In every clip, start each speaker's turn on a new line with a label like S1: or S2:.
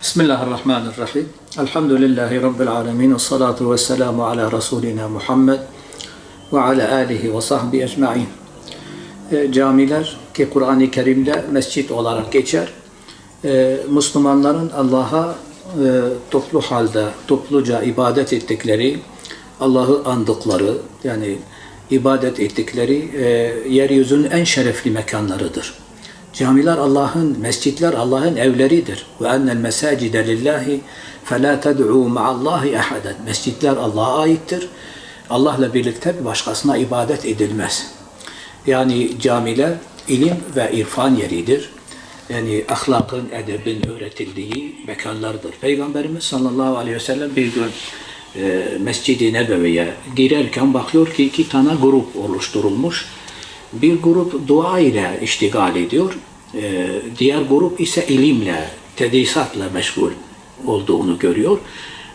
S1: Bismillahirrahmanirrahim. Elhamdülillahi Rabbil alemin. Esselatu vesselamu ala Resulina Muhammed ve ala alihi ve sahbihi ecma'in. Camiler ki Kur'an-ı Kerim'de mescit olarak geçer. Müslümanların Allah'a toplu halde, topluca ibadet ettikleri, Allah'ı andıkları, yani ibadet ettikleri yeryüzünün en şerefli mekanlarıdır. Camiler Allah'ın, mescitler Allah'ın evleridir. Ve ennel mesacide lillahi felâ ted'û ma'allâhi ehaden. Mescitler Allah'a aittir. Allah'la birlikte bir başkasına ibadet edilmez. Yani camiler ilim ve irfan yeridir. Yani ahlakın, edebin öğretildiği mekanlardır. Peygamberimiz sallallahu aleyhi ve sellem bir gün Mescid-i Nebevi'ye girerken bakıyor ki 2 tane grup oluşturulmuş. Bir grup dua ile iştigal ediyor, diğer grup ise ilimle, tedrisatla meşgul olduğunu görüyor.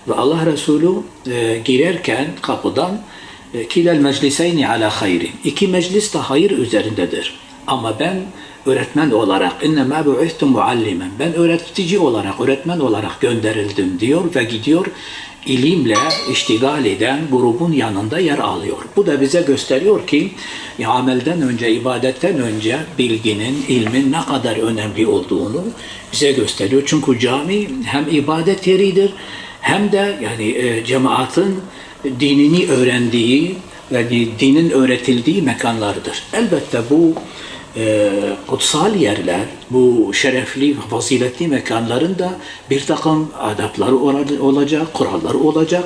S1: Ve Allah Resulü girerken kapıdan kilel mecliseyni ala hayrin. 2 meclis de hayır üzerindedir. Ama ben öğretmen olarak innemâ bu'ithtum muallimen. Ben öğretici olarak, öğretmen olarak gönderildim diyor ve gidiyor ilimle iştigal eden grubun yanında yer alıyor. Bu da bize gösteriyor ki amelden önce, ibadetten önce bilginin, ilmin ne kadar önemli olduğunu bize gösteriyor. Çünkü cami hem ibadet yeridir hem de yani cemaatin dinini öğrendiği ve dinin öğretildiği mekanlardır. Elbette bu kutsal yerler, bu şerefli ve faziletli mekanların da bir takım adapları olacak, kuralları olacak.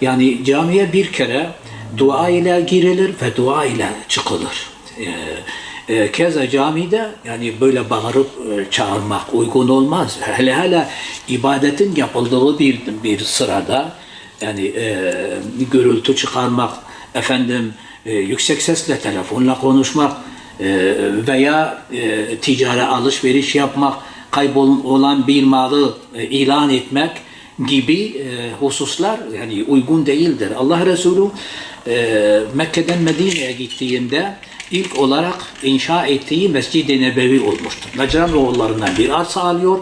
S1: Yani camiye bir kere dua ile girilir ve dua ile çıkılır. Keza camide yani böyle bağırıp çağırmak uygun olmaz. Hele ibadetin yapıldığı bir sırada yani gürültü çıkarmak, yüksek sesle telefonla konuşmak veya ticari alışveriş yapmak, kaybolan bir malı ilan etmek gibi hususlar yani uygun değildir. Allah Resulü Mekke'den Medine'ye gittiğinde ilk olarak inşa ettiği Mescid-i Nebevi olmuştur. Necran oğullarından bir arsa alıyor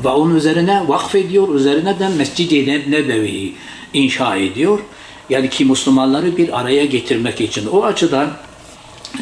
S1: ve onun üzerine vakfediyor, üzerine de Mescid-i Nebevi'yi inşa ediyor. Yani ki Müslümanları bir araya getirmek için. O açıdan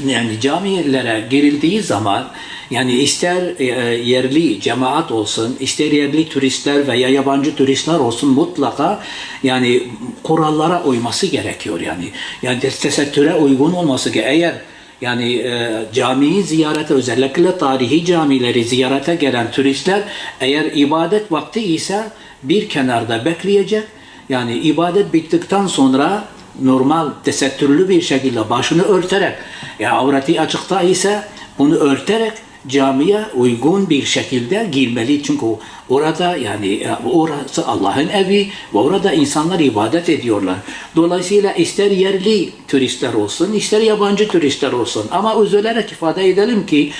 S1: yani camilere girildiği zaman yani ister yerli cemaat olsun, ister yerli turistler veya yabancı turistler olsun mutlaka yani kurallara uyması gerekiyor yani. Yani tesettüre uygun olması gerekiyor. Eğer yani camiyi ziyarete, özellikle tarihi camileri ziyarete gelen turistler eğer ibadet vakti ise bir kenarda bekleyecek. Yani ibadet bittikten sonra normal, tesettürlü bir şekilde başını örterek, yani avreti açıkta ise bunu örterek camiye uygun bir şekilde girmeli. Çünkü orada yani orası Allah'ın evi ve orada insanlar ibadet ediyorlar. Dolayısıyla ister yerli turistler olsun, ister yabancı turistler olsun. Ama üzülerek ifade edelim ki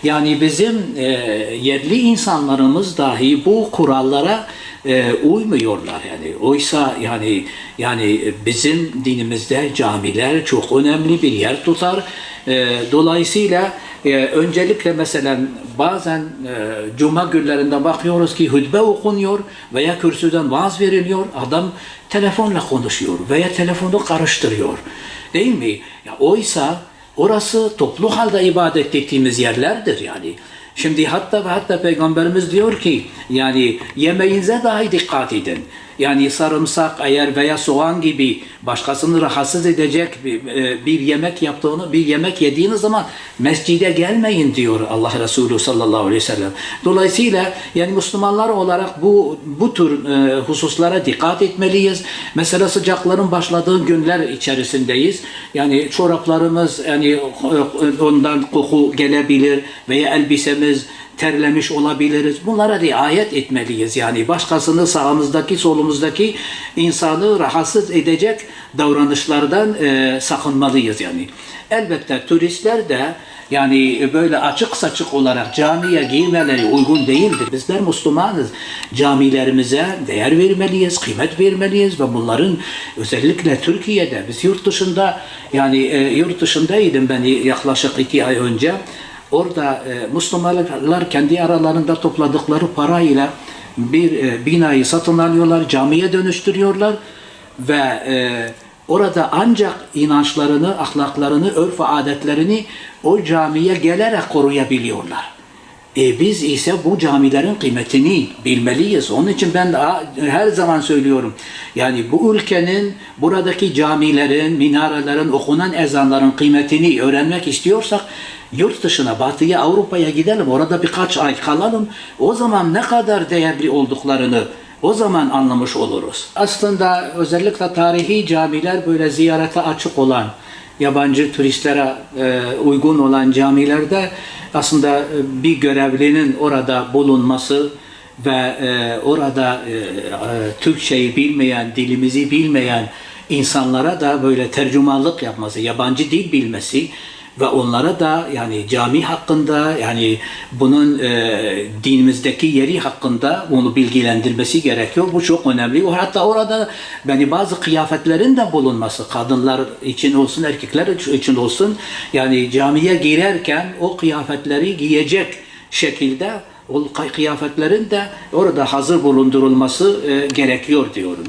S1: yani bizim yerli insanlarımız dahi bu kurallara uymuyorlar yani. Oysa yani bizim dinimizde camiler çok önemli bir yer tutar. Dolayısıyla Öncelikle mesela bazen cuma günlerinde bakıyoruz ki hutbe okunuyor veya kürsüden vaaz veriliyor. Adam telefonla konuşuyor veya telefonu karıştırıyor. Değil mi? Ya, oysa orası toplu halde ibadet ettiğimiz yerlerdir yani. Şimdi hatta Peygamberimiz diyor ki yani yemeğinize dahi dikkat edin. Yani sarımsak eğer veya soğan gibi başkasını rahatsız edecek bir yemek yediğiniz zaman mescide gelmeyin diyor Allah Resulü sallallahu aleyhi ve sellem. Dolayısıyla yani Müslümanlar olarak bu tür hususlara dikkat etmeliyiz. Mesela sıcakların başladığı günler içerisindeyiz. Yani çoraplarımız yani ondan koku gelebilir veya elbisemiz terlemiş olabiliriz. Bunlara riayet etmeliyiz. Yani başkasını sağımızdaki, solumuzdaki insanı rahatsız edecek davranışlardan sakınmalıyız yani. Elbette turistler de yani böyle açık saçık olarak camiye girmeleri uygun değildir. Bizler Müslümanız. Camilerimize değer vermeliyiz, kıymet vermeliyiz ve bunların özellikle Türkiye'de biz yurt dışında yani yurt dışındaydım ben yaklaşık 2 ay önce. Orada Müslümanlar kendi aralarında topladıkları parayla bir binayı satın alıyorlar, camiye dönüştürüyorlar ve orada ancak inançlarını, ahlaklarını, örf ve adetlerini o camiye gelerek koruyabiliyorlar. Biz ise bu camilerin kıymetini bilmeliyiz. Onun için ben her zaman söylüyorum. Yani bu ülkenin, buradaki camilerin, minarelerin, okunan ezanların kıymetini öğrenmek istiyorsak yurt dışına, batıya, Avrupa'ya gidelim. Orada birkaç ay kalalım. O zaman ne kadar değerli olduklarını o zaman anlamış oluruz. Aslında özellikle tarihi camiler böyle ziyarete açık olan, yabancı turistlere uygun olan camilerde aslında bir görevlinin orada bulunması ve orada Türkçeyi bilmeyen, dilimizi bilmeyen insanlara da böyle tercümanlık yapması, yabancı dil bilmesi ve onlara da yani cami hakkında yani bunun dinimizdeki yeri hakkında onu bilgilendirmesi gerekiyor. Bu çok önemli. Hatta orada yani bazı kıyafetlerin de bulunması, kadınlar için olsun, erkekler için olsun yani camiye girerken o kıyafetleri giyecek şekilde o kıyafetlerin de orada hazır bulundurulması gerekiyor diyorum.